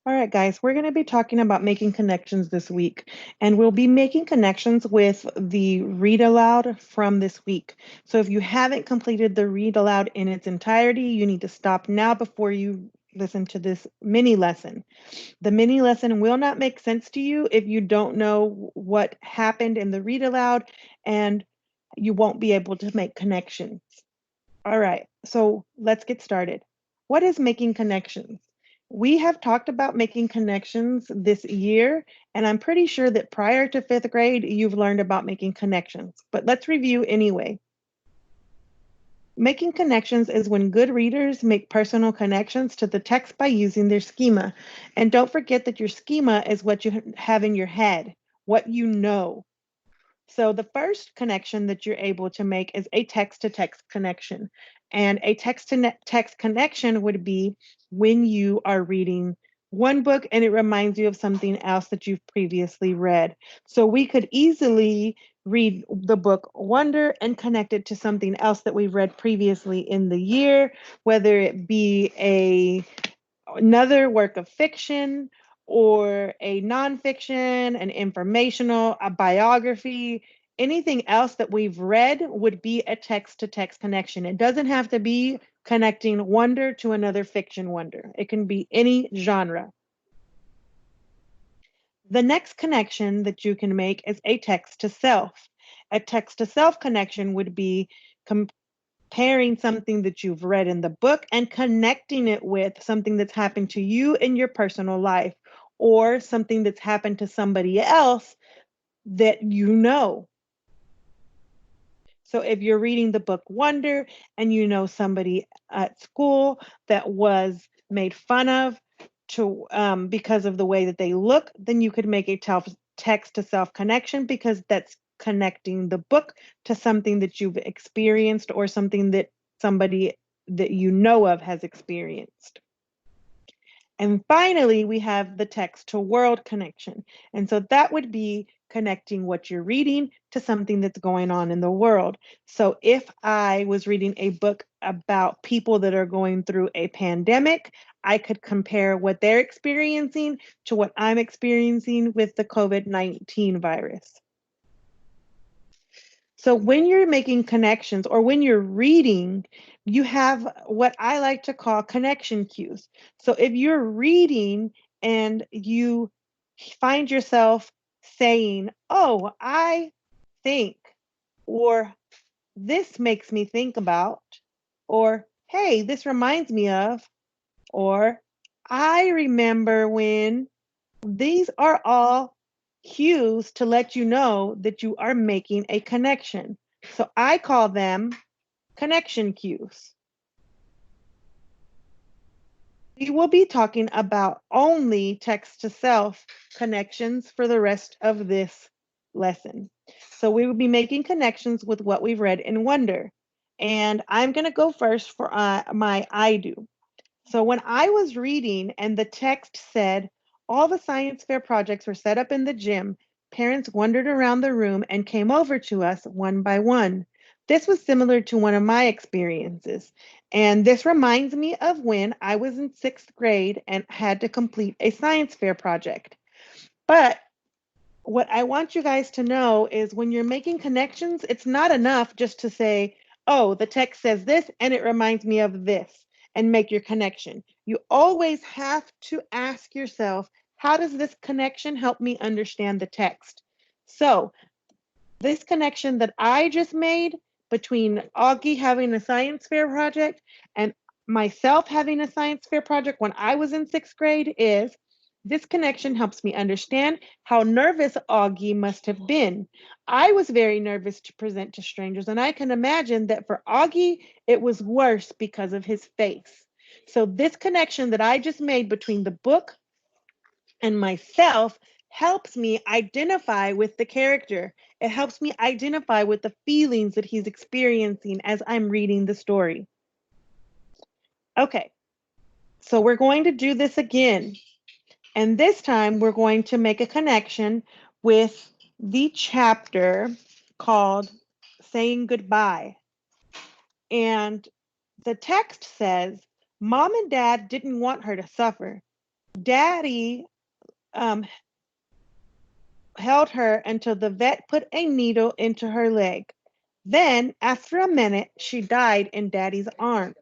All right, guys, we're going to be talking about making connections this week, and we'll be making connections with the read aloud from this week. So if you haven't completed the read aloud in its entirety, you need to stop now before you listen to this mini lesson. The mini lesson will not make sense to you if you don't know what happened in the read aloud, and you won't be able to make connections. All right, so let's get started. What is making connections? We have talked about making connections this year, and I'm pretty sure that prior to fifth grade, you've learned about making connections, but let's review anyway. Making connections is when good readers make personal connections to the text by using their schema. And don't forget that your schema is what you have in your head, what you know. So the first connection that you're able to make is a text to text connection. And a text to text connection would be when you are reading one book and it reminds you of something else that you've previously read. So we could easily read the book Wonder and connect it to something else that we've read previously in the year, whether it be another work of fiction or a nonfiction, an informational, a biography, anything else that we've read would be a text to text connection. It doesn't have to be connecting wonder to another fiction wonder, it can be any genre. The next connection that you can make is a text to self. A text to self connection would be comparing something that you've read in the book and connecting it with something that's happened to you in your personal life or something that's happened to somebody else that you know. So if you're reading the book Wonder and you know somebody at school that was made fun of to because of the way that they look, then you could make a text to self connection because that's connecting the book to something that you've experienced or something that somebody that you know of has experienced. And finally, we have the text to world connection. And so that would be connecting what you're reading to something that's going on in the world. So if I was reading a book about people that are going through a pandemic, I could compare what they're experiencing to what I'm experiencing with the COVID-19 virus. So when you're making connections or when you're reading, you have what I like to call connection cues. So if you're reading and you find yourself saying, "Oh, I think," or "This makes me think about," or "Hey, this reminds me of," or "I remember when," these are all cues to let you know that you are making a connection. So I call them connection cues. We will be talking about only text to self connections for the rest of this lesson. So we will be making connections with what we've read in Wonder. And I'm going to go first for my I do. So when I was reading and the text said, all the science fair projects were set up in the gym, parents wandered around the room and came over to us one by one. This was similar to one of my experiences. And this reminds me of when I was in sixth grade and had to complete a science fair project. But what I want you guys to know is when you're making connections, it's not enough just to say, oh, the text says this and it reminds me of this and make your connection. You always have to ask yourself, how does this connection help me understand the text? So, this connection that I just made between Augie having a science fair project and myself having a science fair project when I was in sixth grade is this connection helps me understand how nervous Augie must have been. I was very nervous to present to strangers, and I can imagine that for Augie, it was worse because of his face. So, this connection that I just made between the book and myself helps me identify with the character. It helps me identify with the feelings that he's experiencing as I'm reading the story. Okay, so we're going to do this again. And this time we're going to make a connection with the chapter called Saying Goodbye. And the text says, Mom and Dad didn't want her to suffer. Daddy held her until the vet put a needle into her leg. Then, after a minute, she died in Daddy's arms.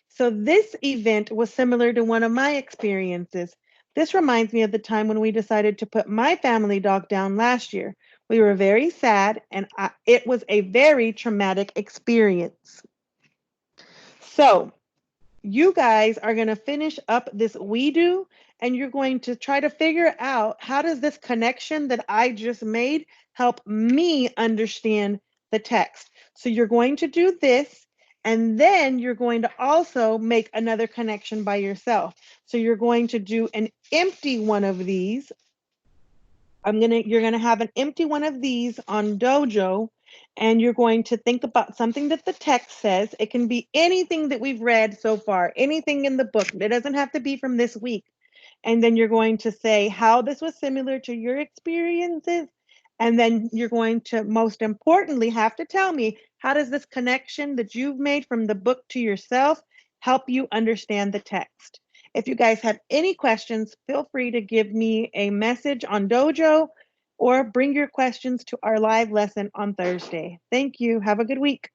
So, this event was similar to one of my experiences. This reminds me of the time when we decided to put my family dog down last year. We were very sad, and it was a very traumatic experience. So, you guys are going to finish up this we do, and you're going to try to figure out how does this connection that I just made help me understand the text. So you're going to do this, and then you're going to also make another connection by yourself. So you're going to do an empty one of these. You're gonna have an empty one of these on Dojo, and you're going to think about something that the text says. It can be anything that we've read so far, anything in the book. It doesn't have to be from this week. And then you're going to say how this was similar to your experiences. And then you're going to, most importantly, have to tell me how does this connection that you've made from the book to yourself help you understand the text. If you guys have any questions, feel free to give me a message on Dojo or bring your questions to our live lesson on Thursday. Thank you. Have a good week.